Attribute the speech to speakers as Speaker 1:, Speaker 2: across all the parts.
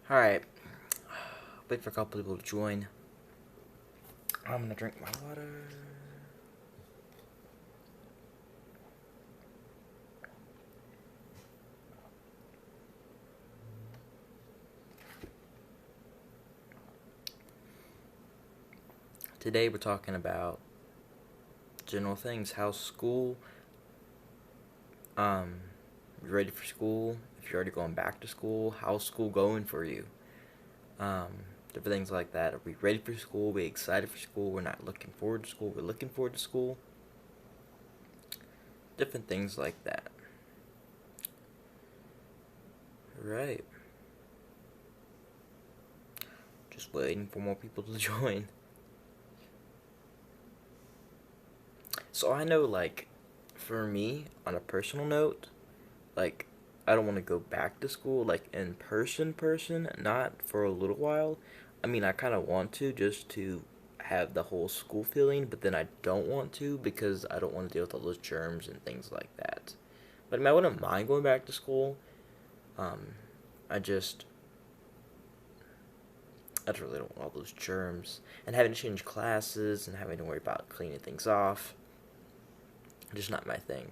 Speaker 1: Alright, wait for a couple people to join. I'm gonna drink my water. Today we're talking about general things. How's school? You ready for school? If you're already going back to school, how's school going for you? Um, Different things like that. Are we ready for school? Are we excited for school? We're not looking forward to school. We're looking forward to school. Different things like that. Right. Just waiting for more people to join. So I know, like, for me, on a personal note, like, I don't want to go back to school, like, in person, not for a little while. I mean, I kind of want to just to have the whole school feeling, but then I don't want to because I don't want to deal with all those germs and things like that. But I mean, I wouldn't mind going back to school. Um, I just, I just really don't want all those germs and having to change classes and having to worry about cleaning things off. Just not my thing.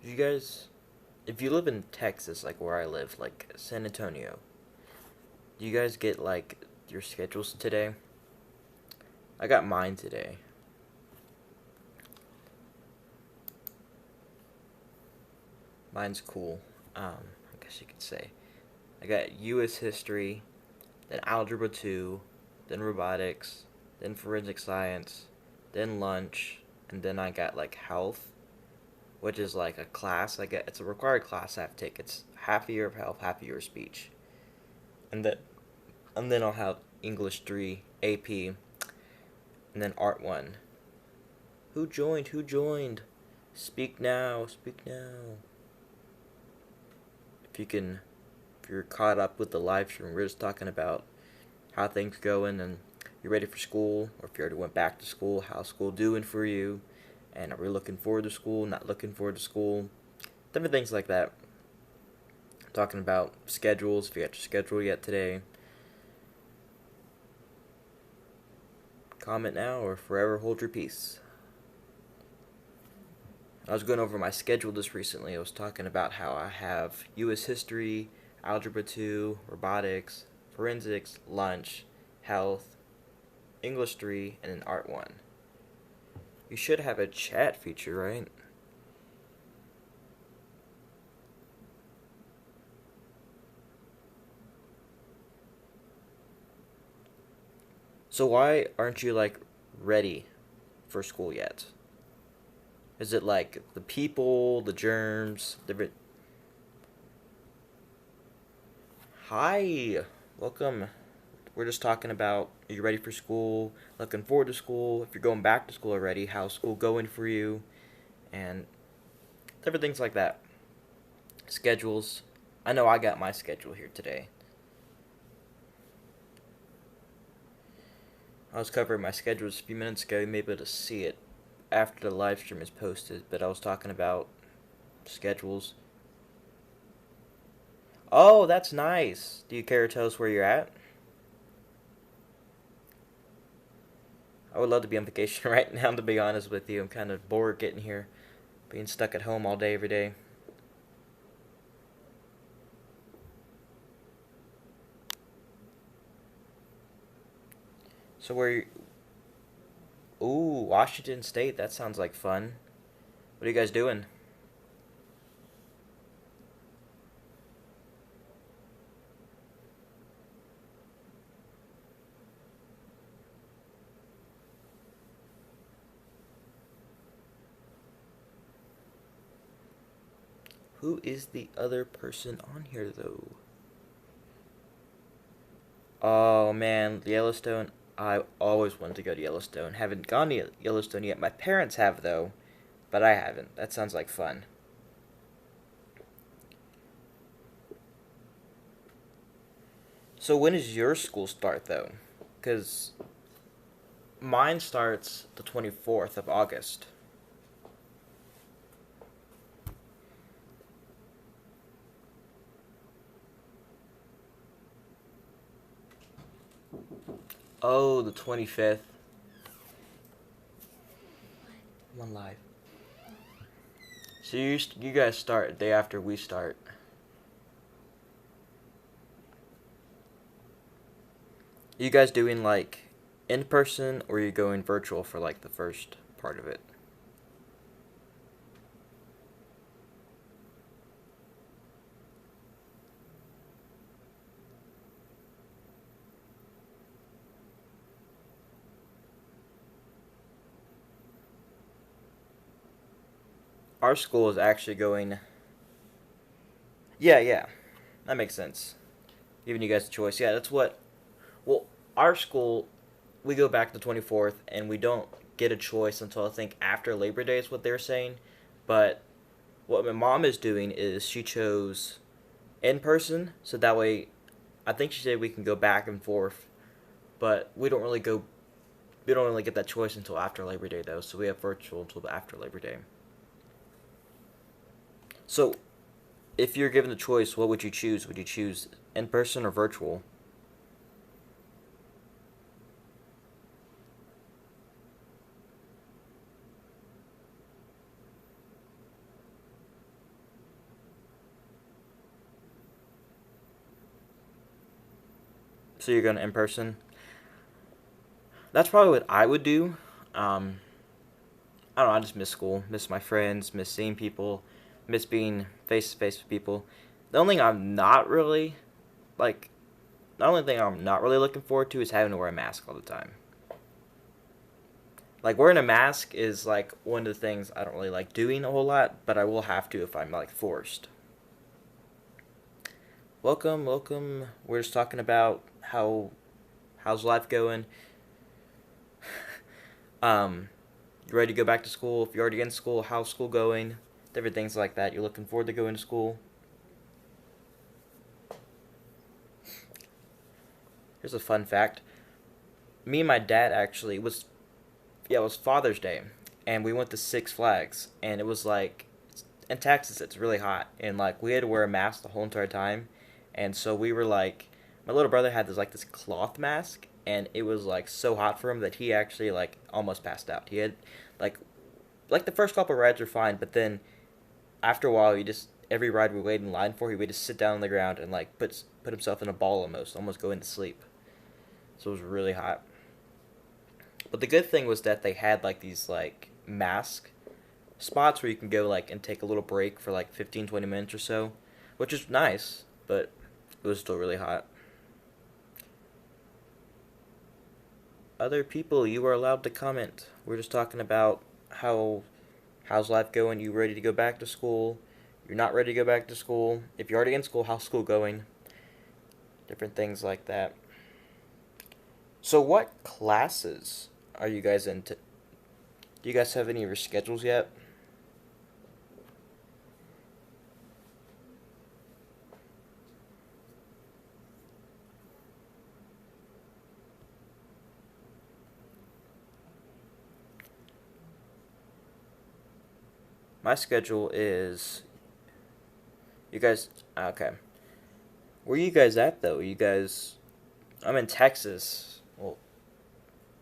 Speaker 1: You guys, if you live in Texas, like where I live, like San Antonio, do you guys get like your schedules today? I got mine today. Mine's cool. I guess you could say. I got U.S. history, then algebra 2, then robotics, then forensic science, then lunch, and then I got like health, which is like a class. I get it's a required class I have to take. It's half a year of health, half a year of speech, and then I'll have English 3, AP, and then Art 1. Who joined? Who joined? Speak now. Speak now. If you can, if you're caught up with the live stream, we're just talking about how things going and you're ready for school, or if you already went back to school, how's school doing for you, and are we looking forward to school, not looking forward to school, different things like that. Talking about schedules, if you got your schedule yet today. Comment now or forever hold your peace. I was going over my schedule just recently. I was talking about how I have U.S. history, algebra 2, robotics, forensics, lunch, health, English 3, and an art 1. You should have a chat feature, right? So why aren't you like ready for school yet? Is it like the people, the germs, different? Hi, welcome. We're just talking about, are you ready for school? Looking forward to school? If you're going back to school already, how's school going for you? And different things like that. Schedules. I know I got my schedule here today. I was covering my schedule just a few minutes ago. You may be able to see it after the live stream is posted, but I was talking about schedules. Oh, that's nice. Do you care to tell us where you're at? I would love to be on vacation right now, to be honest with you. I'm kind of bored getting here, being stuck at home all day, every day. So where you... Ooh, Washington State. That sounds like fun. What are you guys doing? Who is the other person on here, though? Oh, man, Yellowstone. I always wanted to go to Yellowstone. Haven't gone to Yellowstone yet. My parents have, though, but I haven't. That sounds like fun. So when does your school start though? Because mine starts the 24th of August. Oh, the 25th. One live. So you guys start a day after we start. You guys doing like in person or are you going virtual for like the first part of it? Our school is actually going. Yeah, yeah, that makes sense. Giving you guys a choice. Yeah, that's what. Well, our school, we go back to the 24th, and we don't get a choice until I think after Labor Day is what they're saying. But what my mom is doing is she chose in person, so that way, I think she said we can go back and forth, but we don't really go. We don't really get that choice until after Labor Day, though. So we have virtual until after Labor Day. So, if you're given the choice, what would you choose? Would you choose in person or virtual? So you're going in person. That's probably what I would do. Um, I don't know. I just miss school, miss my friends, miss seeing people, miss being face to face with people. The only thing I'm not really like, the only thing I'm not really looking forward to is having to wear a mask all the time. Like wearing a mask is like one of the things I don't really like doing a whole lot, but I will have to if I'm like forced. Welcome, welcome. We're just talking about how's life going. You ready to go back to school? If you're already in school, how's school going? Different things like that. You're looking forward to going to school. Here's a fun fact. Me and my dad actually was yeah, it was Father's Day, and we went to Six Flags, and it was like in Texas it's really hot, and like we had to wear a mask the whole entire time, and so we were like, my little brother had this cloth mask, and it was like so hot for him that he actually like almost passed out. He had like like the first couple rides were fine, but then after a while, he just every ride we waited in line for, he would just sit down on the ground and like put himself in a ball almost go into sleep. So it was really hot. But the good thing was that they had like these like mask spots where you can go like and take a little break for like 15-20 minutes or so, which is nice, but it was still really hot. Other people, you are allowed to comment. We're just talking about how's life going? You ready to go back to school? You're not ready to go back to school. If you're already in school, how's school going? Different things like that. So what classes are you guys into? Do you guys have any of your schedules yet? My schedule is you guys okay. Where are you guys at though? You guys I'm in Texas. Well,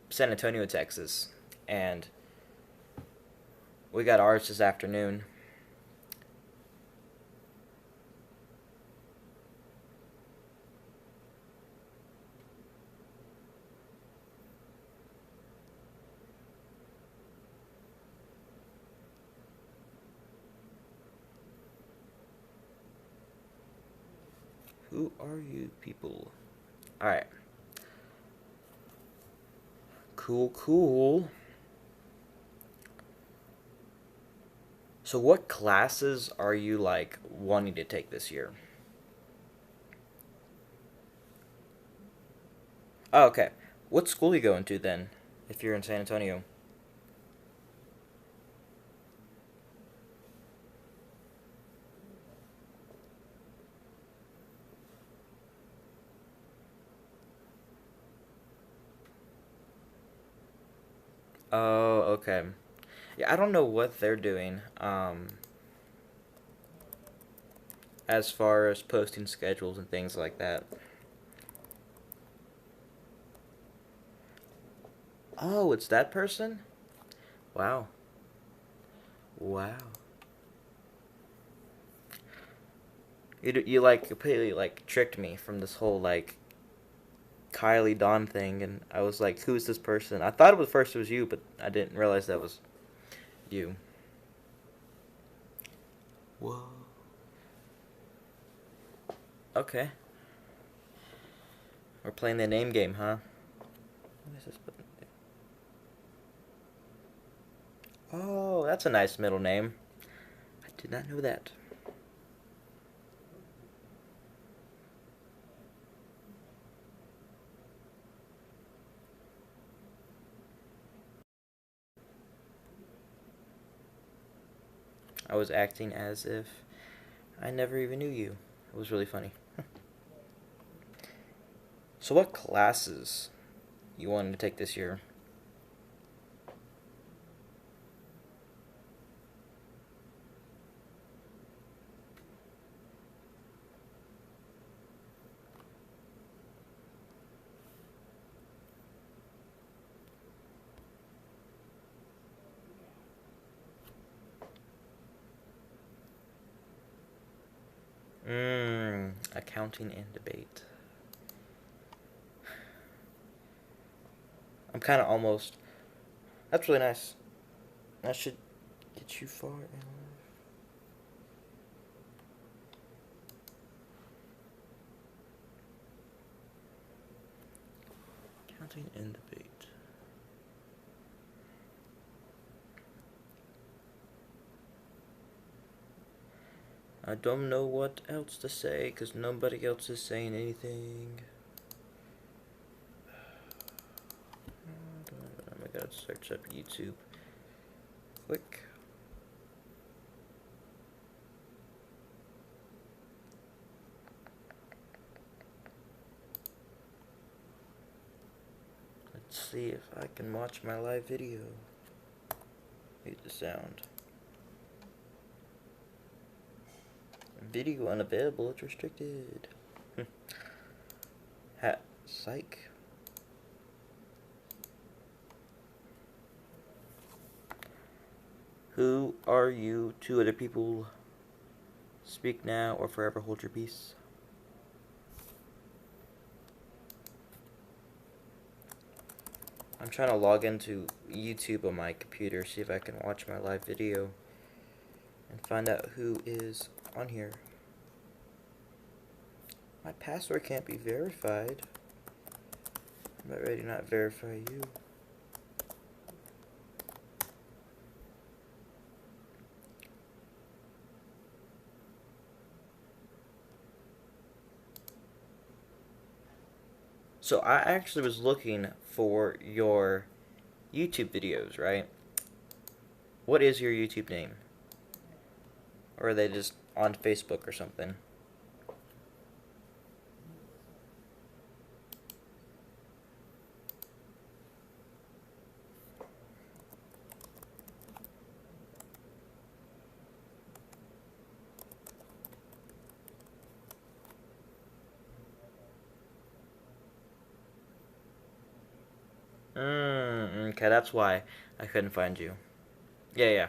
Speaker 1: San Antonio, Texas. And we got ours this afternoon. Who are you people? Alright. Cool, cool. So what classes are you like wanting to take this year? Oh, okay. What school are you going to then? If you're in San Antonio. Oh, okay. Yeah, I don't know what they're doing. As far as posting schedules and things like that. Oh, it's that person? Wow. Wow. You like completely like tricked me from this whole like Kylie Dawn thing, and I was like, who's this person? I thought it was first it was you, but I didn't realize that was you. Whoa. Okay. We're playing the name game, huh? What is this button? Oh, that's a nice middle name. I did not know that. I was acting as if I never even knew you. It was really funny. So what classes you wanted to take this year? Accounting and debate. I'm kind of almost. That's really nice. That should get you far in life. Accounting and debate. I don't know what else to say because nobody else is saying anything. I gotta search up YouTube quick. Let's see if I can watch my live video. Hate the sound. Video unavailable. It's restricted. Hat. Psych. Who are you? Two other people. Speak now or forever hold your peace. I'm trying to log into YouTube on my computer, see if I can watch my live video and find out who is on here. My password can't be verified. I'm not ready to not verify you. So I actually was looking for your YouTube videos, right? What is your YouTube name? Or are they just on Facebook or something? Okay, that's why I couldn't find you. Yeah.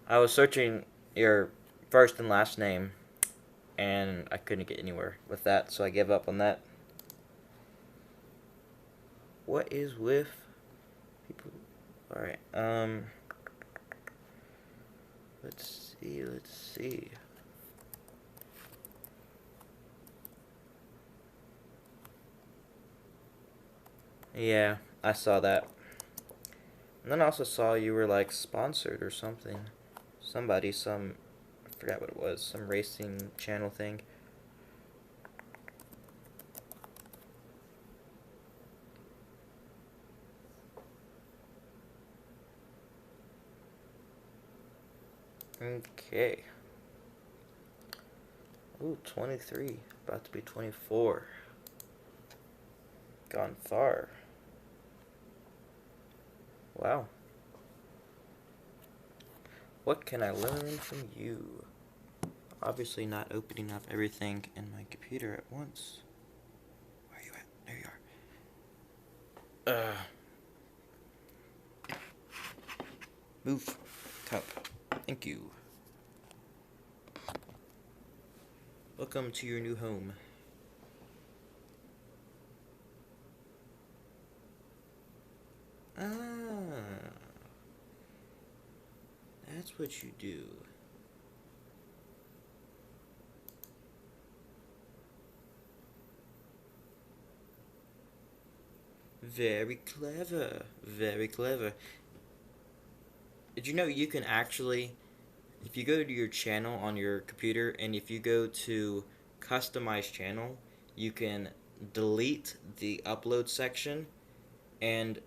Speaker 1: I was searching your first and last name, and I couldn't get anywhere with that, so I gave up on that. What is with people? Alright, let's see. Yeah, I saw that. And then I also saw you were like sponsored or something. I forgot what it was, some racing channel thing. Okay. Ooh, 23. About to be 24. Gone far. Wow. What can I learn from you? Obviously not opening up everything in my computer at once. Where are you at? There you are. Move. Cup. Thank you. Welcome to your new home. Ah. That's what you do. Very clever. Very clever. Did you know you can actually, if you go to your channel on your computer and if you go to customize channel, you can delete the upload section and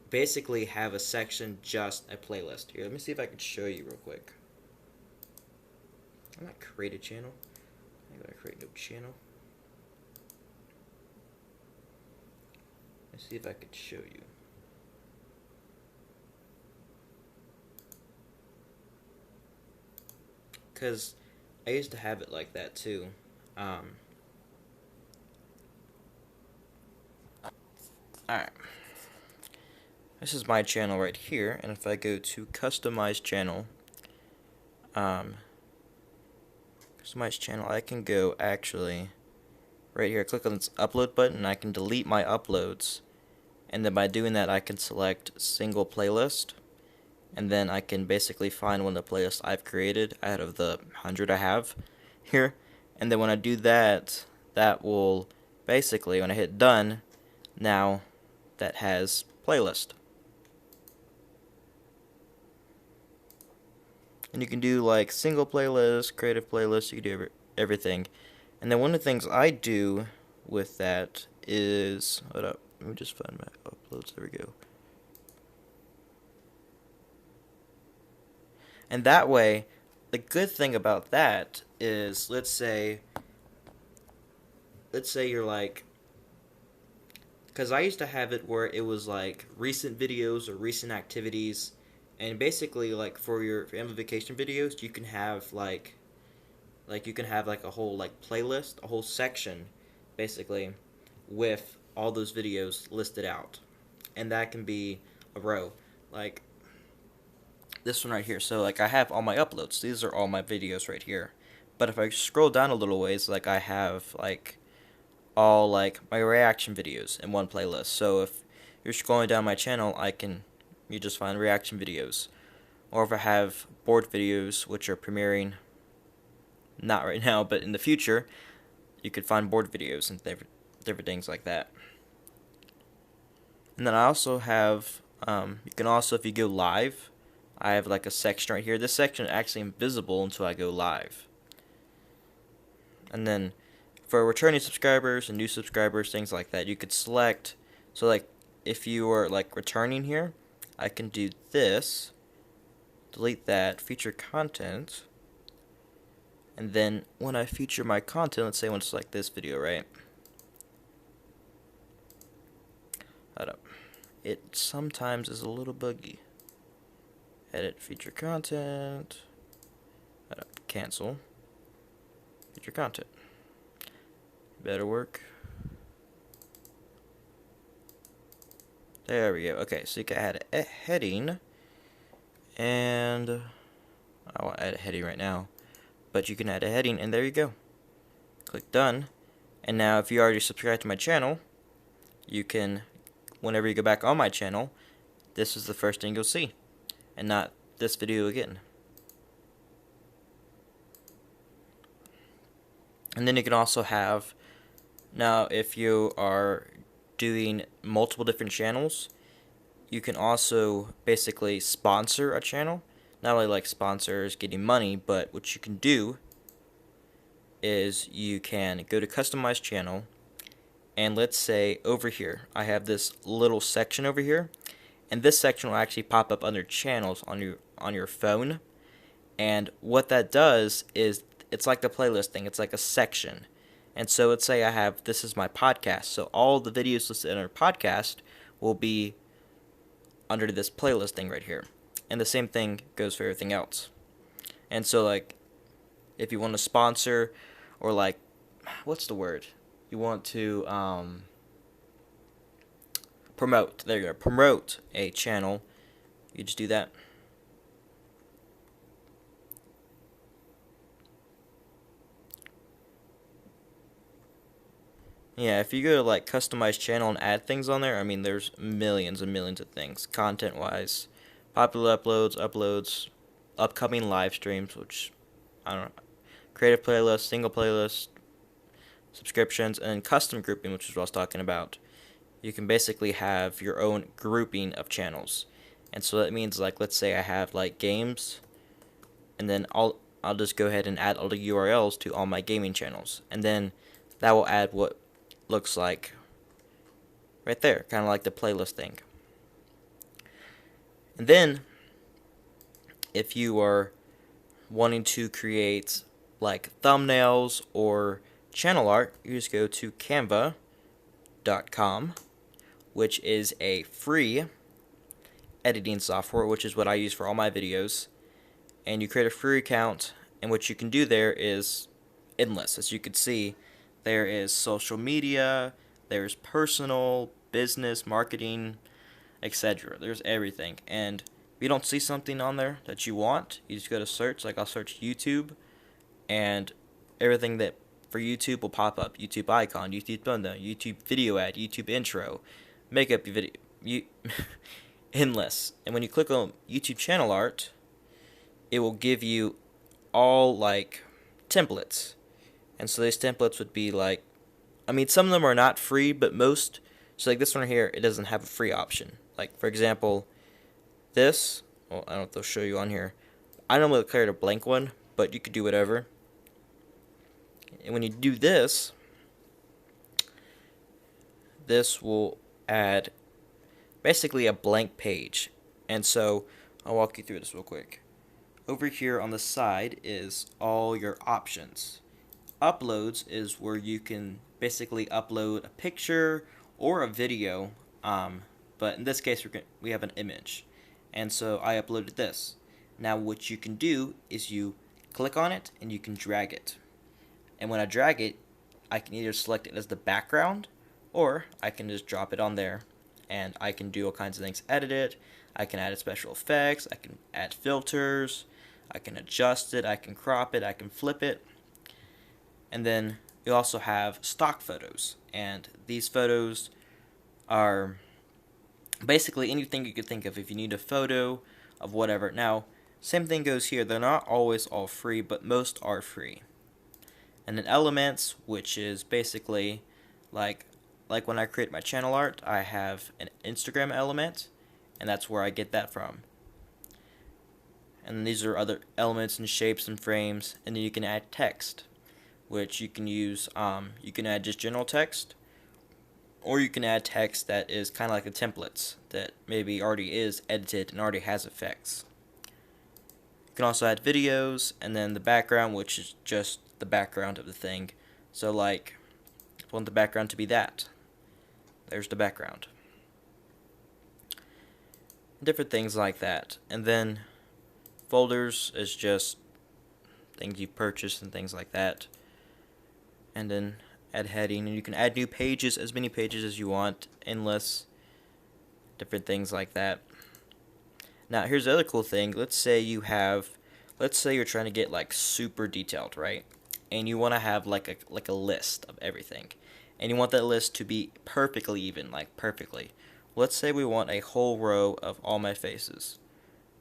Speaker 1: basically have a section just a playlist. Here, let me see if I can show you real quick. I'm not create a channel. I'm gonna create no channel. Let's see if I could show you. Cause I used to have it like that too. Alright. This is my channel right here, and if I go to customize channel, customize channel, I can go actually right here, click on this upload button, and I can delete my uploads. And then by doing that, I can select single playlist, and then I can basically find one of the playlists I've created out of the 100 I have here. And then when I do that, that will basically, when I hit done, now that has playlist. And you can do like single playlist, creative playlist, you can do everything. And then one of the things I do with that is, hold up, let me just find my uploads, there we go. And that way, the good thing about that is, let's say you're like, because I used to have it where it was like recent videos or recent activities, and basically like for your amplification videos, you can have like you can have like a whole like playlist, a whole section, basically, with all those videos listed out, and that can be a row, like this one right here. So like I have all my uploads. These are all my videos right here. But if I scroll down a little ways, like I have like all like my reaction videos in one playlist. So if you're scrolling down my channel, you just find reaction videos. Or if I have board videos which are premiering, not right now, but in the future, you could find board videos and different things like that. And then I also have, you can also, if you go live, I have like a section right here. This section is actually invisible until I go live. And then for returning subscribers and new subscribers, things like that, you could select, so like if you are like returning here, I can do this, delete that, feature content, and then when I feature my content, let's say when it's like this video, right? Hold up. It sometimes is a little buggy. Edit feature content, hold up, cancel, feature content. Better work. There we go. Okay, so you can add a heading, and I won't add a heading right now, but you can add a heading, and there you go. Click done, and now if you already subscribed to my channel, you can, whenever you go back on my channel, this is the first thing you'll see, and not this video again. And then you can also have, now if you are doing multiple different channels, you can also basically sponsor a channel. Not only like sponsors getting money, but what you can do is you can go to customize channel, and let's say over here I have this little section over here, and this section will actually pop up under channels on your phone. And what that does is it's like the playlist thing. It's like a section. And so let's say I have, this is my podcast. So all the videos listed in our podcast will be under this playlist thing right here. and the same thing goes for everything else. And so, like, if you want to sponsor, or like, what's the word? You want to promote. There you go. Promote a channel. You just do that. Yeah, if you go to like customize channel and add things on there, I mean, there's millions and millions of things content wise. Popular uploads, upcoming live streams, which I don't know, creative playlist, single playlist, subscriptions, and custom grouping, which is what I was talking about. You can basically have your own grouping of channels. And so that means, like, let's say I have like games, and then I'll just go ahead and add all the URLs to all my gaming channels, and then that will add what looks like right there, kind of like the playlist thing. And then if you are wanting to create like thumbnails or channel art, you just go to canva.com, which is a free editing software, which is what I use for all my videos. And you create a free account, and what you can do there is endless. As you can see, there is social media, there's personal, business, marketing, etc. There's everything. And if you don't see something on there that you want, you just go to search. Like, I'll search YouTube, and everything that for YouTube will pop up. YouTube icon, YouTube thumbnail, YouTube video ad, YouTube intro, makeup video, endless. And when you click on YouTube channel art, it will give you all like templates. And so these templates would be like, I mean, some of them are not free, but most, so like this one here, it doesn't have a free option. Like, for example, this, well, I don't know if they'll show you on here. I normally declare a blank one, but you could do whatever. And when you do this, this will add basically a blank page. And so I'll walk you through this real quick. Over here on the side is all your options. Uploads is where you can basically upload a picture or a video, but in this case we have an image, and so I uploaded this. Now what you can do is you click on it and you can drag it, and when I drag it, I can either select it as the background, or I can just drop it on there, and I can do all kinds of things. Edit it, I can add special effects, I can add filters, I can adjust it, I can crop it, I can flip it. And then you also have stock photos, and these photos are basically anything you could think of. If you need a photo of whatever. Now, same thing goes here. They're not always all free, but most are free. And then elements, which is basically like when I create my channel art, I have an Instagram element, and that's where I get that from. And these are other elements and shapes and frames, and then you can add text, which you can use, you can add just general text, or you can add text that is kind of like the templates that maybe already is edited and already has effects. You can also add videos, and then the background, which is just the background of the thing. So like, I want the background to be that. There's the background. Different things like that. And then folders is just things you've purchased and things like that. And then add heading, and you can add new pages, as many pages as you want, endless, different things like that. Now here's the other cool thing. Let's say you're trying to get like super detailed, right? And you want to have like a list of everything, and you want that list to be perfectly even, like perfectly. Let's say we want a whole row of all my faces.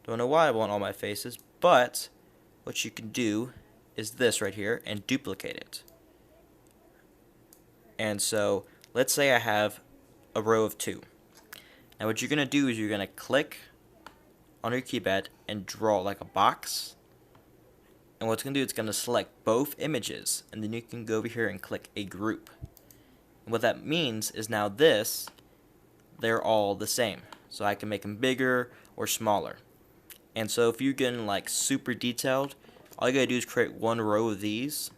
Speaker 1: Don't know why I want all my faces, but what you can do is this right here and duplicate it. And so let's say I have a row of 2. Now what you're going to do is you're going to click on your keypad and draw like a box. And what it's going to do, it's going to select both images, and then you can go over here and click a group. And what that means is now they're all the same. So I can make them bigger or smaller. And so if you're getting like super detailed, all you gotta do is create one row of these,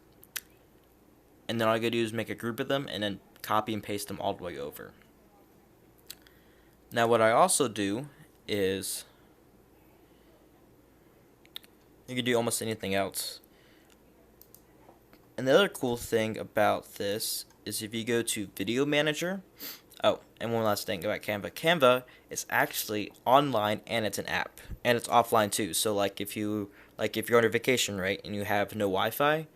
Speaker 1: and then all you gotta do is make a group of them and then copy and paste them all the way over. Now what I also do is You can do almost anything else. And the other cool thing about this is if you go to Video Manager. Oh, and one last thing about Canva. Canva is actually online and it's an app, and it's offline too. So if you're on a vacation, right, and you have no Wi-Fi,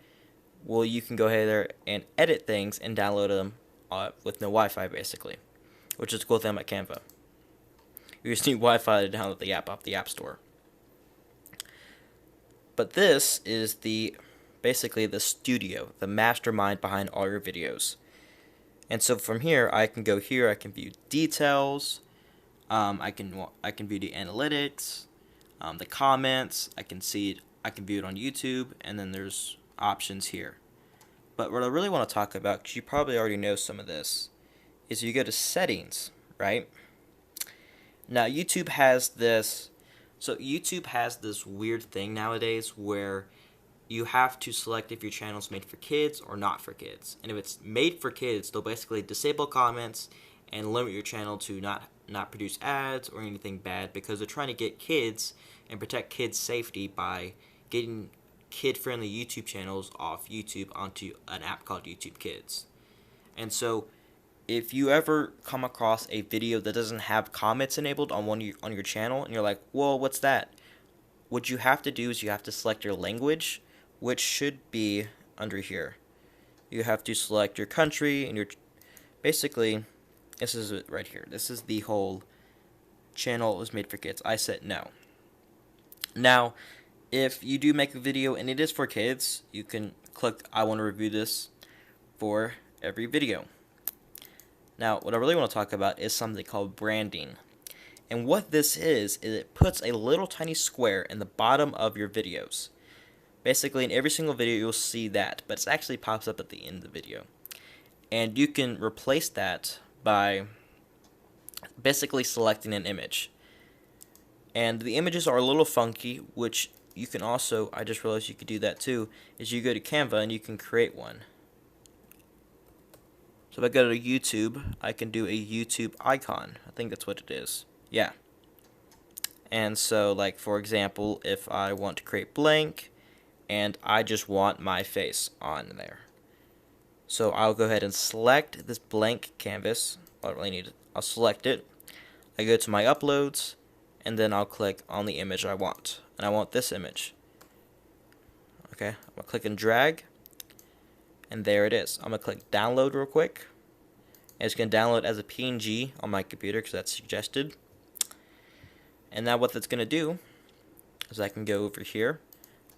Speaker 1: well, you can go ahead there and edit things and download them with no Wi-Fi, basically, which is a cool thing about Canva. You just need Wi-Fi to download the app off the App Store. But this is basically the studio, the mastermind behind all your videos. And so from here, I can go here. I can view details. I can view the analytics, the comments. I can view it on YouTube, and then there's options here. But what I really want to talk about, because you probably already know some of this, is you go to settings, right? Now YouTube has this. So YouTube has this weird thing nowadays where you have to select if your channel is made for kids or not for kids. And if it's made for kids, they'll basically disable comments and limit your channel to not produce ads or anything bad, because they're trying to get kids and protect kids' safety by getting kid-friendly YouTube channels off YouTube onto an app called YouTube Kids. And so if you ever come across a video that doesn't have comments enabled on your channel and you're like, "Whoa, what's that?" What you have to do is you have to select your language, which should be under here. You have to select your country and basically, this is it right here. This is the whole channel was made for kids. I said no. Now, if you do make a video and it is for kids, you can click I want to review this for every video. Now, what I really want to talk about is something called branding. And what this is it puts a little tiny square in the bottom of your videos. Basically, in every single video, you'll see that, but it actually pops up at the end of the video. And you can replace that by basically selecting an image. And the images are a little funky, which you can also, I just realized you could do that too, is you go to Canva and you can create one. So if I go to YouTube, I can do a YouTube icon. I think that's what it is. Yeah. And so, for example, if I want to create blank, and I just want my face on there. So I'll go ahead and select this blank canvas. I don't really need it. I'll select it. I go to my uploads, and then I'll click on the image I want. And I want this image. Okay, I'm going to click and drag. And there it is. I'm going to click download real quick. And it's going to download as a PNG on my computer because that's suggested. And now what that's going to do is I can go over here.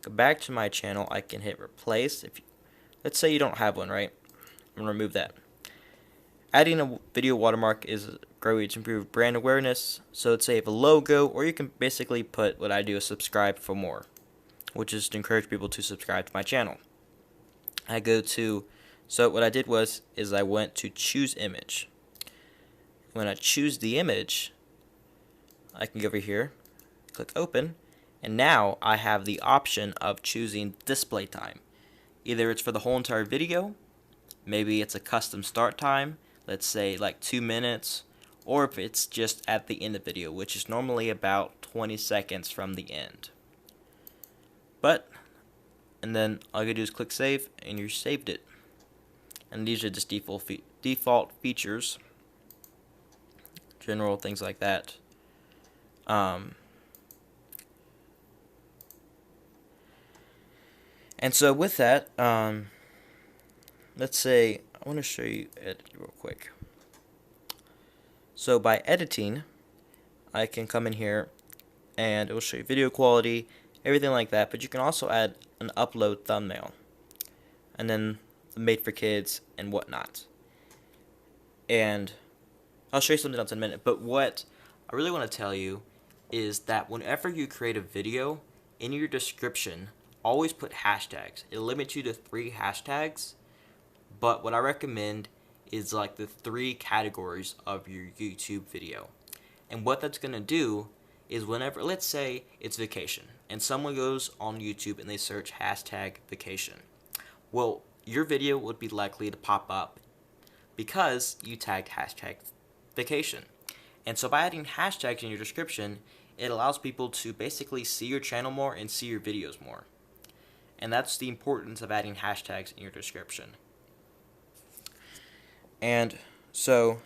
Speaker 1: Go back to my channel, I can hit replace. Let's say you don't have one, right? I'm going to remove that. Adding a video watermark is a great way to improve brand awareness. So let's say if a logo, or you can basically put what I do is subscribe for more, which is to encourage people to subscribe to my channel. So what I did is I went to choose image. When I choose the image, I can go over here, click open, and now I have the option of choosing display time. Either it's for the whole entire video, maybe it's a custom start time, let's say 2 minutes, or if it's just at the end of the video, which is normally about 20 seconds from the end. And then all you gotta do is click save, and you saved it. And these are just default features, general things like that. And so with that, let's say I want to show you edit real quick. So by editing, I can come in here and it will show you video quality, everything like that, but you can also add an upload thumbnail and then made for kids and whatnot. And I'll show you something else in a minute, but what I really want to tell you is that whenever you create a video, in your description, always put hashtags. It limits you to 3 hashtags, but what I recommend is the 3 categories of your YouTube video. And what that's going to do is whenever, let's say it's vacation, and someone goes on YouTube and they search hashtag vacation. Well, your video would be likely to pop up because you tagged hashtag vacation. And so by adding hashtags in your description, It allows people to basically see your channel more and see your videos more. And that's the importance of adding hashtags in your description. And so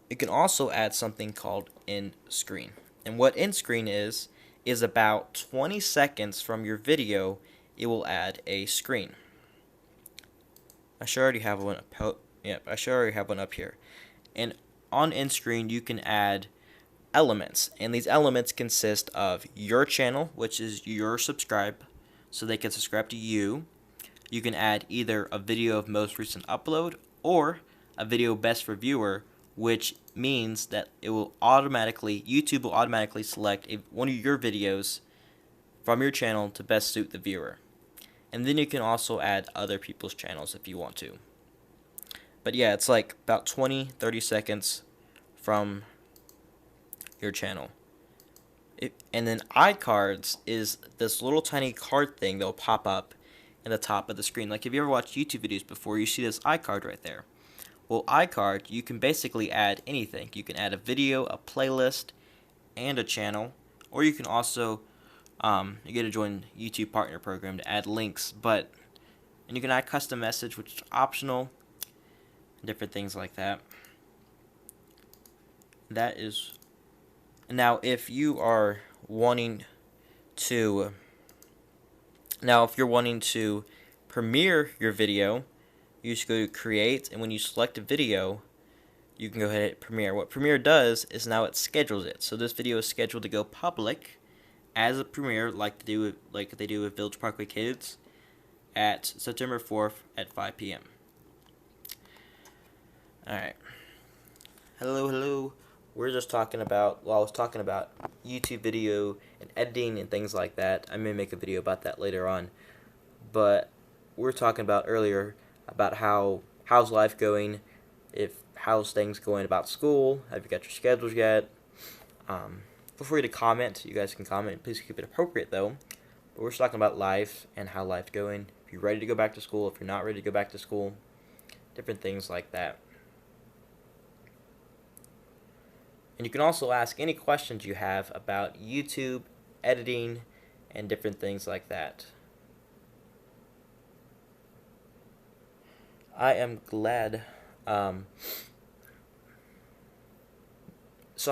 Speaker 1: you can also add something called end screen. And what end screen is about 20 seconds from your video, it will add a screen. I should already have one up. Yep, I should already have one up here. And on end screen, you can add elements, and these elements consist of your channel, which is your subscribe, so they can subscribe to you. You can add either a video of most recent upload or a video best for viewer, which means that YouTube will automatically select one of your videos from your channel to best suit the viewer. And then you can also add other people's channels if you want to. But yeah, it's like about 20-30 seconds from your channel. And then iCards is this little tiny card thing that will pop up in the top of the screen. Like if you ever watched YouTube videos before, you see this iCard right there. Well, iCard, you can basically add anything. You can add a video, a playlist, and a channel. Or you can also, you get to join YouTube Partner Program to add links. And you can add custom message, which is optional. Different things like that. That is... Now, if you're wanting to premiere your video, you just go to create, and when you select a video, you can go ahead and hit premiere. What premiere does is now it schedules it. So this video is scheduled to go public as a premiere, like they do with Village Parkway Kids, at September 4th at 5 p.m. Alright. Hello. I was talking about YouTube video and editing and things like that. I may make a video about that later on. But we were talking about earlier about how's life going, how's things going about school, have you got your schedules yet? Feel free to comment. You guys can comment. Please keep it appropriate though. But we're just talking about life and how life's going. If you're ready to go back to school, if you're not ready to go back to school, different things like that. And you can also ask any questions you have about YouTube, editing, and different things like that. I am glad. So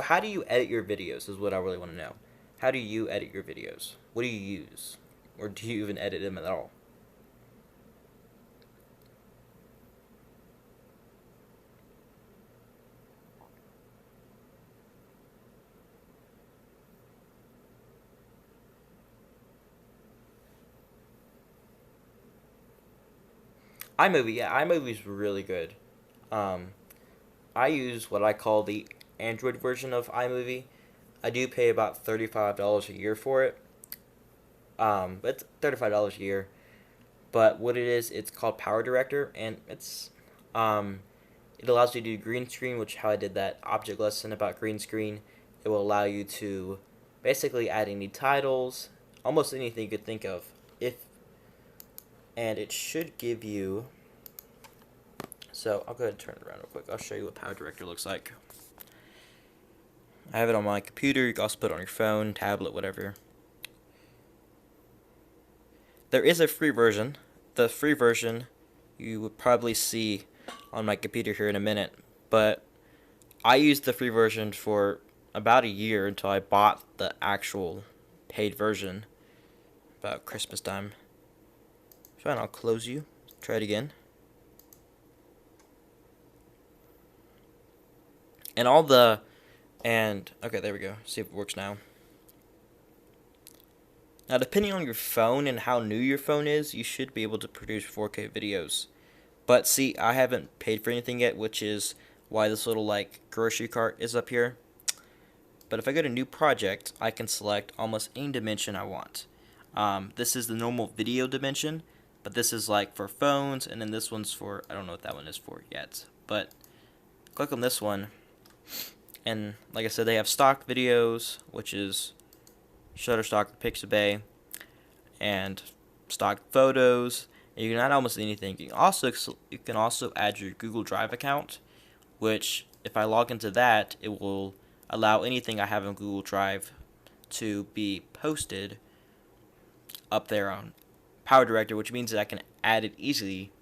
Speaker 1: how do you edit your videos is what I really want to know. How do you edit your videos? What do you use? Or do you even edit them at all? iMovie's really good. I use what I call the Android version of iMovie. I do pay about $35 a year for it. It's $35 a year. But what it is, it's called Power Director, and it allows you to do green screen, which is how I did that object lesson about green screen. It will allow you to basically add any titles, almost anything you could think of. And it should give you... So, I'll go ahead and turn it around real quick. I'll show you what Power Director looks like. I have it on my computer. You can also put it on your phone, tablet, whatever. There is a free version. The free version you would probably see on my computer here in a minute. But I used the free version for about a year until I bought the actual paid version about Christmas time. Fine, I'll close you. Try it again. Okay, there we go. See if it works now. Now, depending on your phone and how new your phone is, you should be able to produce 4K videos. But see, I haven't paid for anything yet, which is why this little grocery cart is up here. But if I go to new project, I can select almost any dimension I want. This is the normal video dimension. But this is for phones, and then this one's for, I don't know what that one is for yet. But click on this one, and like I said, they have stock videos, which is Shutterstock, Pixabay, and stock photos. And you can add almost anything. You can also add your Google Drive account, which if I log into that, it will allow anything I have in Google Drive to be posted up there on Power Director, which means that I can add it easily.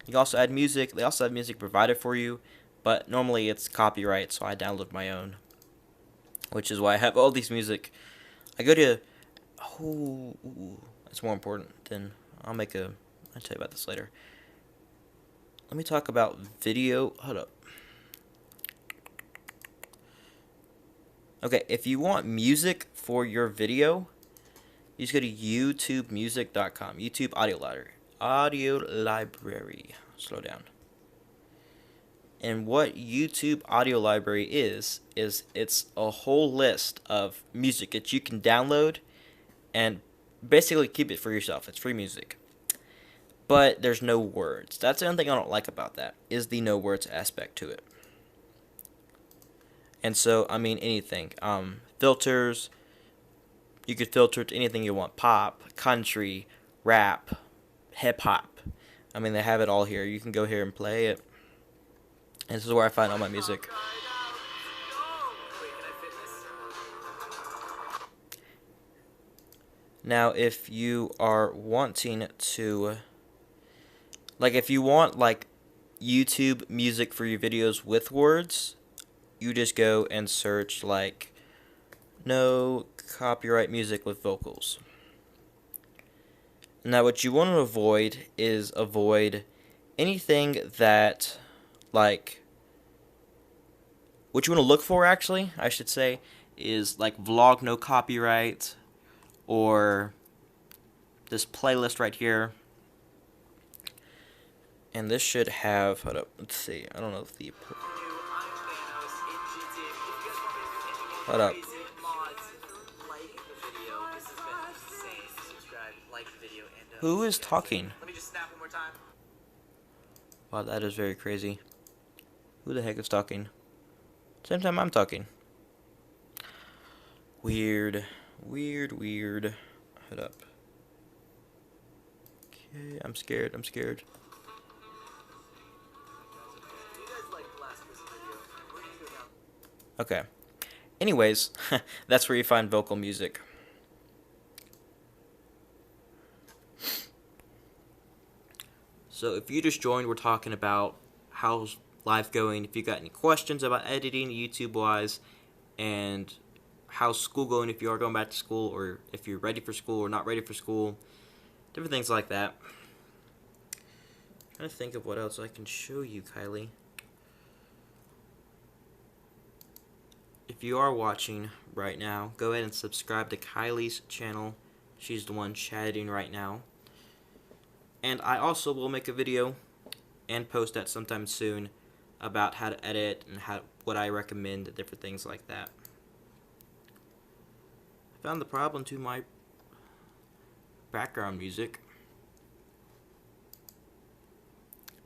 Speaker 1: You can also add music. They also have music provided for you, but normally it's copyright, so I download my own, which is why I have all these music. I go to, that's more important than, I'll tell you about this later. Let me talk about video. Hold up. Okay, if you want music for your video, you just go to YouTubemusic.com. YouTube Audio Library. Audio Library. Slow down. And what YouTube Audio Library is it's a whole list of music that you can download and basically keep it for yourself. It's free music. But there's no words. That's the only thing I don't like about that, is the no words aspect to it. And so, I mean, anything. Filters. You could filter it to anything you want. Pop, country, rap, hip-hop. I mean, they have it all here. You can go here and play it. And this is where I find all my music. Now, if you are wanting to, if you want, YouTube music for your videos with words, you just go and search, no copyright music with vocals. Now, what you want to avoid is anything that, what you want to look for, actually, I should say, is, vlog no copyright, or this playlist right here. And this should have, hold up, let's see, I don't know if the, hold up. Who is talking?
Speaker 2: Let me just snap one more time.
Speaker 1: Wow, that is very crazy. Who the heck is talking? Same time I'm talking. Weird. Hold up. Okay, I'm scared. Okay. Anyways, that's where you find vocal music. So if you just joined, we're talking about how's life going. If you got any questions about editing YouTube-wise, and how's school going if you are going back to school, or if you're ready for school or not ready for school, different things like that. I'm trying to think of what else I can show you, Kylie. If you are watching right now, go ahead and subscribe to Kylie's channel. She's the one chatting right now. And I also will make a video and post that sometime soon about how to edit and what I recommend, different things like that. I found the problem to my background music.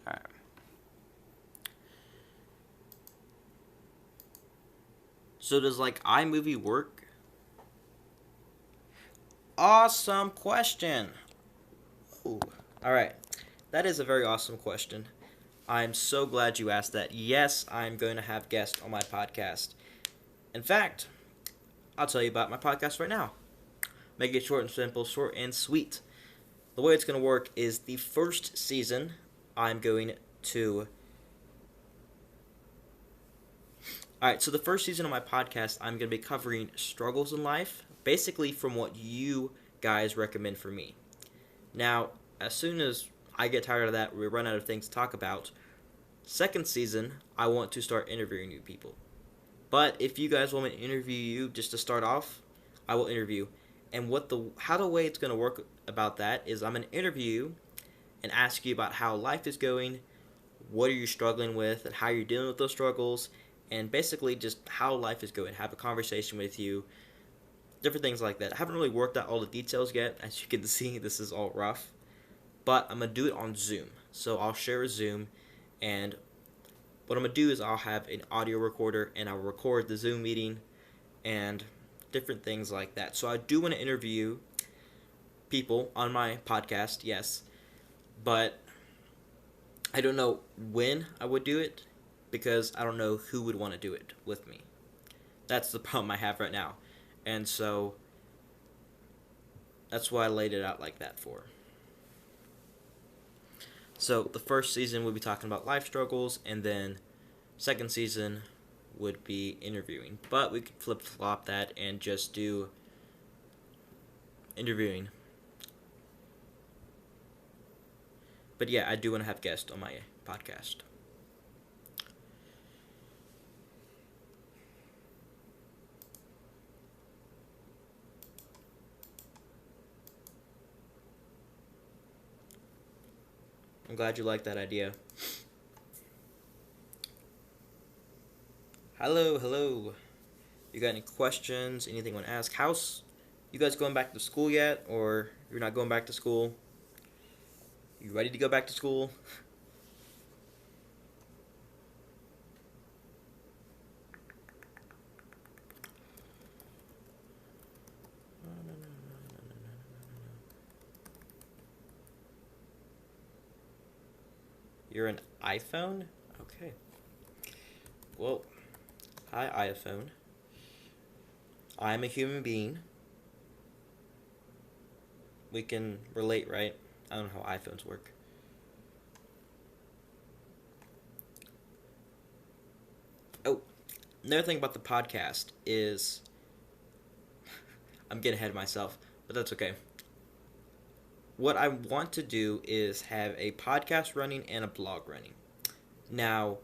Speaker 1: Alright. So does iMovie work? Awesome question. Ooh. Alright. That is a very awesome question. I'm so glad you asked that. Yes, I'm going to have guests on my podcast. In fact, I'll tell you about my podcast right now. Make it short and simple, short and sweet. The way it's going to work is the first season, I'm going to... Alright, so the first season of my podcast, I'm going to be covering struggles in life, basically from what you guys recommend for me. Now, as soon as I get tired of that, we run out of things to talk about, second season, I want to start interviewing new people. But if you guys want me to interview you just to start off, I will interview. And how the way it's going to work about that is I'm going to interview you and ask you about how life is going, what are you struggling with, and how you're dealing with those struggles, and basically just how life is going. Have a conversation with you, different things like that. I haven't really worked out all the details yet. As you can see, this is all rough. But I'm going to do it on Zoom. So I'll share a Zoom, and what I'm going to do is I'll have an audio recorder, and I'll record the Zoom meeting, and different things like that. So I do want to interview people on my podcast, yes, but I don't know when I would do it, because I don't know who would want to do it with me. That's the problem I have right now. And so that's why I laid it out like that for. So the first season we'll be talking about life struggles, and then second season would be interviewing. But we could flip flop that and just do interviewing. But yeah, I do want to have guests on my podcast. I'm glad you like that idea. Hello. You got any questions? Anything you want to ask? How's you guys going back to school yet? Or you're not going back to school? You ready to go back to school? You're an iPhone? Okay. Well, hi iPhone. I'm a human being. We can relate, right? I don't know how iPhones work. Oh, another thing about the podcast is I'm getting ahead of myself, but that's okay. What I want to do is have a podcast running and a blog running. Now,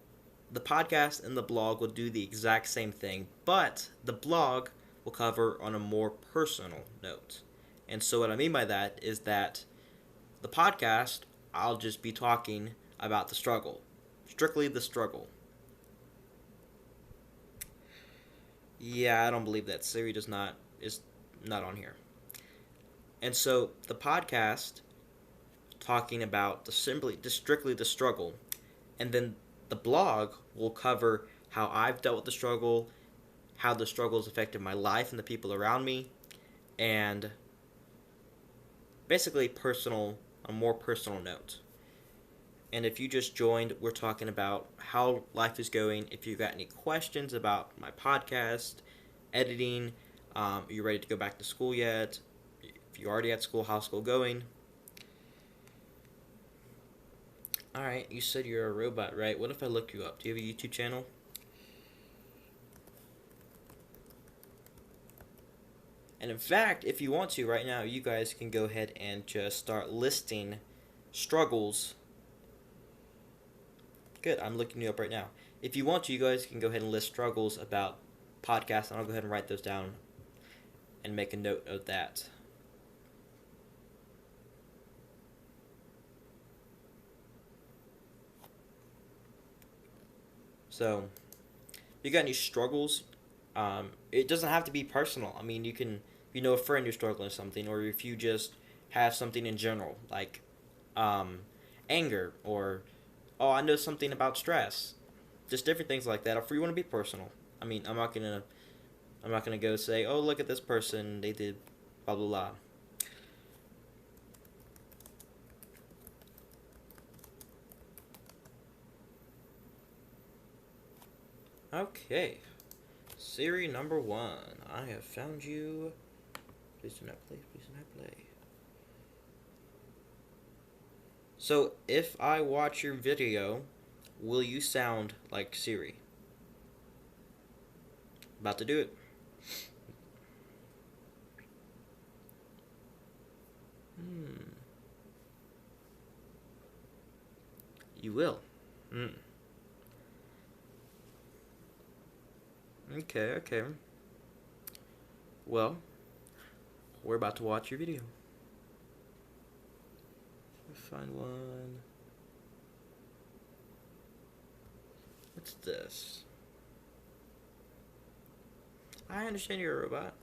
Speaker 1: the podcast and the blog will do the exact same thing, but the blog will cover on a more personal note. And so what I mean by that is that the podcast, I'll just be talking about the struggle. Strictly the struggle. Yeah, I don't believe that. Siri is not on here. And so the podcast talking about strictly the struggle, and then the blog will cover how I've dealt with the struggle, how the struggle has affected my life and the people around me, and basically a more personal note. And if you just joined, we're talking about how life is going. If you've got any questions about my podcast, editing, are you ready to go back to school yet? If you're already at school, how's school going? Alright, you said you're a robot, right? What if I look you up? Do you have a YouTube channel? And in fact, if you want to, right now, you guys can go ahead and just start listing struggles. Good, I'm looking you up right now. If you want to, you guys can go ahead and list struggles about podcasts, and I'll go ahead and write those down and make a note of that. So, if you got any struggles, it doesn't have to be personal. I mean, you can, if you know a friend who's struggling with something, or if you just have something in general, like anger, or, oh, I know something about stress. Just different things like that. If you want to be personal. I mean, I'm not gonna go say, oh, look at this person, they did blah blah blah. Okay. Siri number 1. I have found you. Please do not play. Please do not play. So, if I watch your video, will you sound like Siri? About to do it. You will. Okay. Well, we're about to watch your video. Find one. What's this? I understand you're a robot.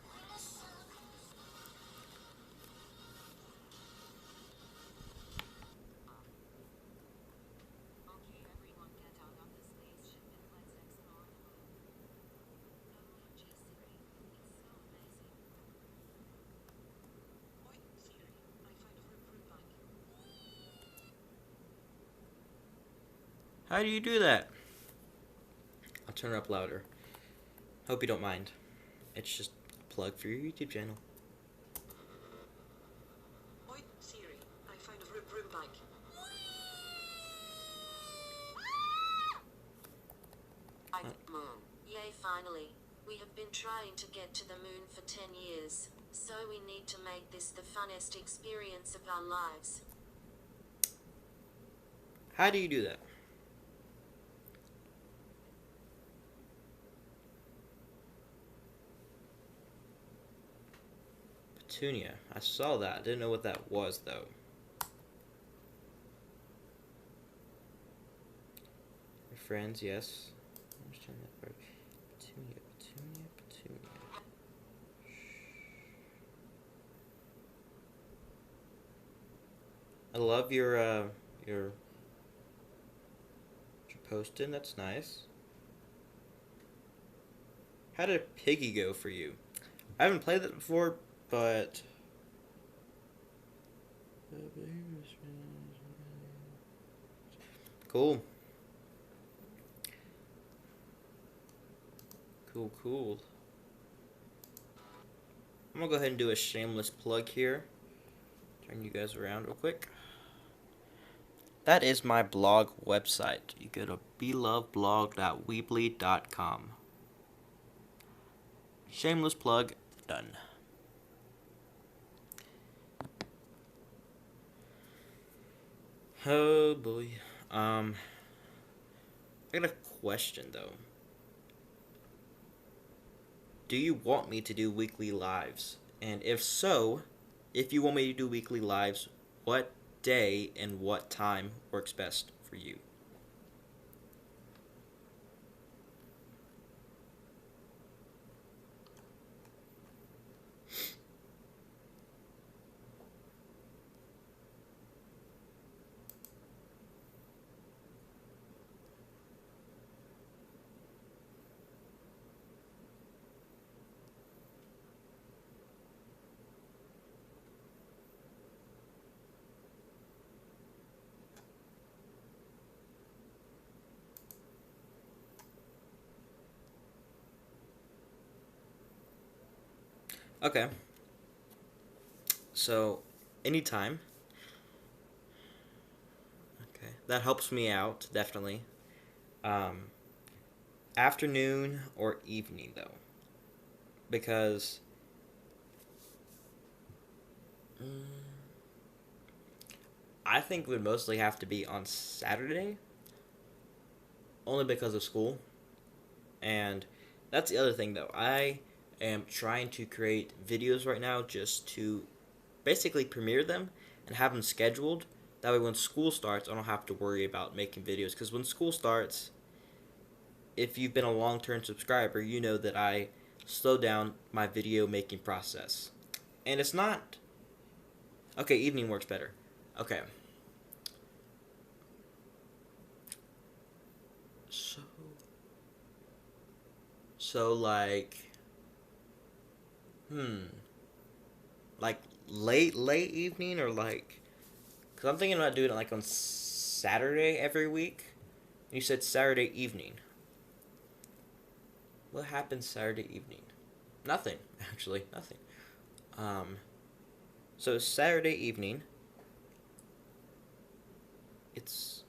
Speaker 1: How do you do that? I'll turn it up louder. Hope you don't mind. It's just a plug for your YouTube channel.
Speaker 2: Oi, Siri, I found a room bike.
Speaker 3: Moon. Yay, finally. We have been trying to get to the moon for 10 years, so we need to make this the funnest experience of our lives.
Speaker 1: How do you do that? Petunia. I saw that. I didn't know what that was, though. Your friends, yes. I understand that part. Petunia, Petunia, Petunia. I love your posting. That's nice. How did Piggy go for you? I haven't played that before, but cool. Cool. I'm gonna go ahead and do a shameless plug here. Turn you guys around real quick. That is my blog website. You go to belovedblog.weebly.com. Shameless plug, done. Oh boy. I got a question though. Do you want me to do weekly lives? And if so, if you want me to do weekly lives, what day and what time works best for you? Okay. So, anytime. Okay. That helps me out, definitely. Um, Afternoon or evening, though. Because I think it would mostly have to be on Saturday. Only because of school. And that's the other thing, though. I am trying to create videos right now just to basically premiere them and have them scheduled. That way, when school starts, I don't have to worry about making videos. Because when school starts, if you've been a long-term subscriber, you know that I slow down my video making process. And it's not... Okay, evening works better. Okay. So like... Like late evening or like... Because I'm thinking about doing it like on Saturday every week. You said Saturday evening. What happens Saturday evening? Nothing, actually. Nothing. So Saturday evening, it's...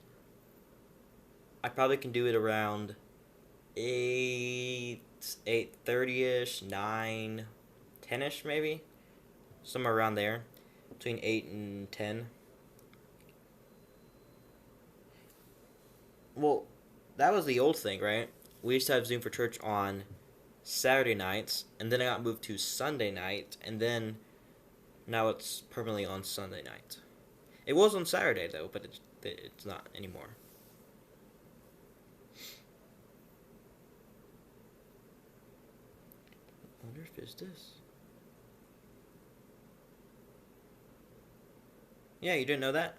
Speaker 1: I probably can do it around 8:30ish, 9, 10ish maybe. Somewhere around there. Between 8 and 10. Well, that was the old thing, right? We used to have Zoom for Church on Saturday nights, and then it got moved to Sunday night, and then now it's permanently on Sunday night. It was on Saturday, though, but it's not anymore. I wonder if it's this. Yeah, you didn't know that?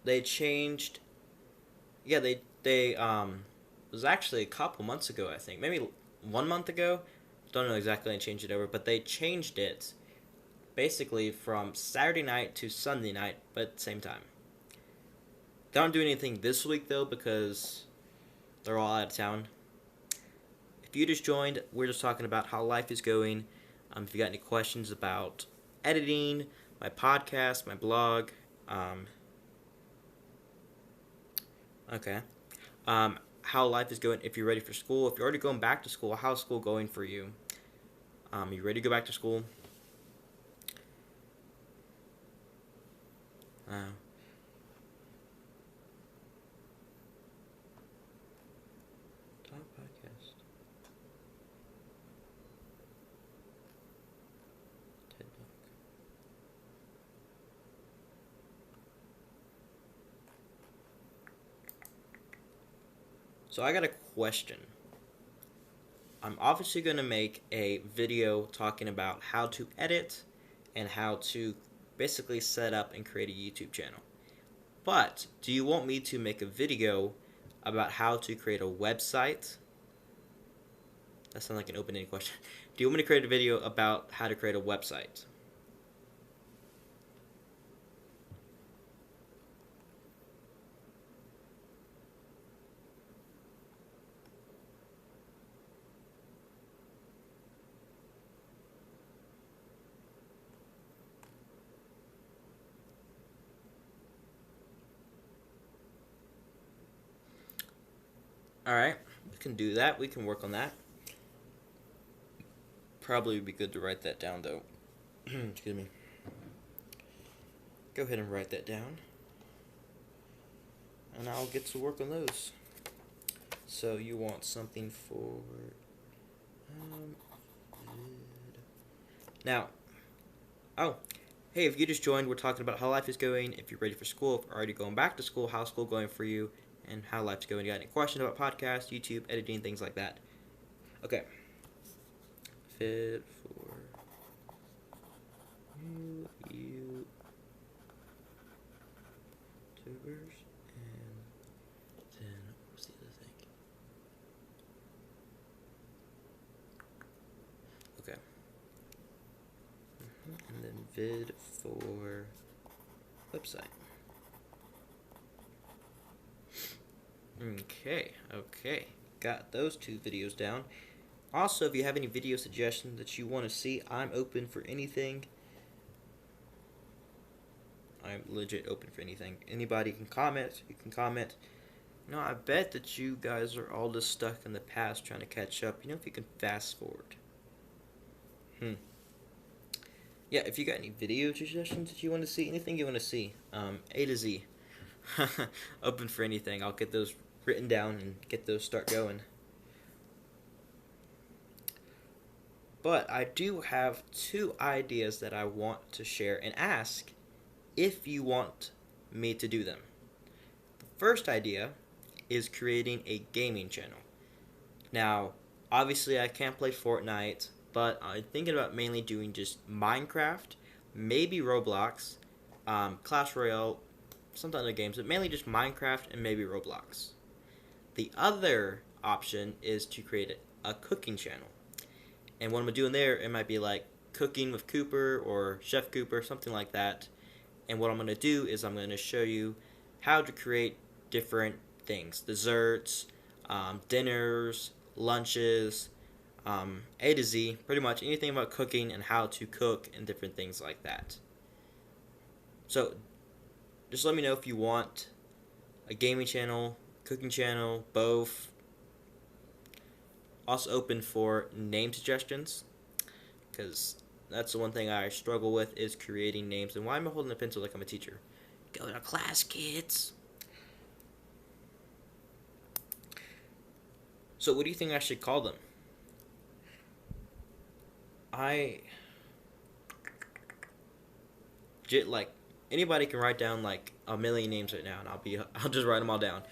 Speaker 1: They changed... Yeah, they it was actually a couple months ago, I think. Maybe 1 month ago. Don't know exactly when they changed it over, but they changed it basically from Saturday night to Sunday night, but at the same time. They don't do anything this week, though, because they're all out of town. if you just joined, we're just talking about how life is going. If you got any questions about editing, my podcast, my blog, okay. How life is going, if you're ready for school, if you're already going back to school, how's school going for you? You ready to go back to school? Top podcast. TED Talk. So I got a question. I'm obviously going to make a video talking about how to edit and how to basically set up and create a YouTube channel. But do you want me to make a video about how to create a website? That sounds like an open-ended question. Do you want me to create a video about how to create a website? Alright, we can do that. We can work on that. Probably would be good to write that down, though. Excuse me. Go ahead and write that down. And I'll get to work on those. So you want something for... Now, hey, if you just joined, we're talking about how life is going, if you're ready for school, if you're already going back to school, how's school going for you, and how life's going. You got any questions about podcasts, YouTube, editing, things like that? Okay. Fit for you YouTubers, and then what's the other thing? Okay. And then vid for website. Okay. Got those two videos down. Also, if you have any video suggestions that you want to see, I'm open for anything. I'm legit open for anything. Anybody can comment. You can comment. No, I bet that you guys are all just stuck in the past trying to catch up. You know, if you can fast forward. Yeah, if you got any video suggestions that you want to see, anything you want to see, A to Z. Open for anything. I'll get those written down and get those start going. But I do have two ideas that I want to share and ask if you want me to do them. The first idea is creating a gaming channel. Now, obviously I can't play Fortnite, but I'm thinking about mainly doing just Minecraft, maybe Roblox, Clash Royale, some other games, but mainly just Minecraft and maybe Roblox. The other option is to create a cooking channel. And what I'm doing there, it might be like Cooking with Cooper or Chef Cooper, something like that. And what I'm going to do is I'm going to show you how to create different things. Desserts, dinners, lunches, A to Z, pretty much anything about cooking and how to cook and different things like that. So just let me know if you want a gaming channel, cooking channel, both. Also open for name suggestions, because that's the one thing I struggle with is creating names. And why am I holding a pencil like I'm a teacher? Go to class, kids. So what do you think I should call them? Like, anybody can write down like a million names right now, and I'll just write them all down.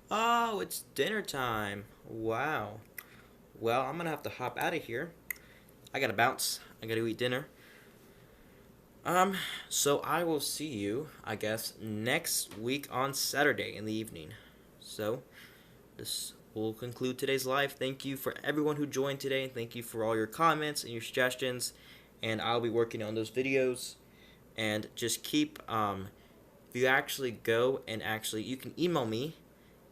Speaker 1: Oh, it's dinner time. Wow. Well, I'm gonna have to hop out of here. I gotta bounce. I gotta eat dinner. So I will see you, I guess, next week on Saturday in the evening. So, this will conclude today's live. Thank you for everyone who joined today. Thank you for all your comments and your suggestions. And I'll be working on those videos. And just keep, if you actually go and you can email me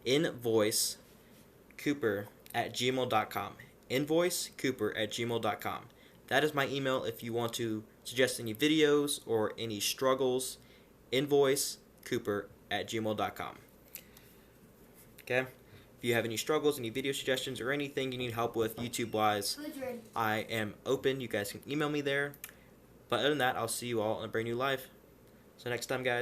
Speaker 1: invoicecooper@gmail.com. Invoicecooper@gmail.com. That is my email if you want to suggest any videos or any struggles. Invoicecooper@gmail.com. Okay? If you have any struggles, any video suggestions, or anything you need help with YouTube-wise, I am open. You guys can email me there. But other than that, I'll see you all in a brand new live. So next time, guys.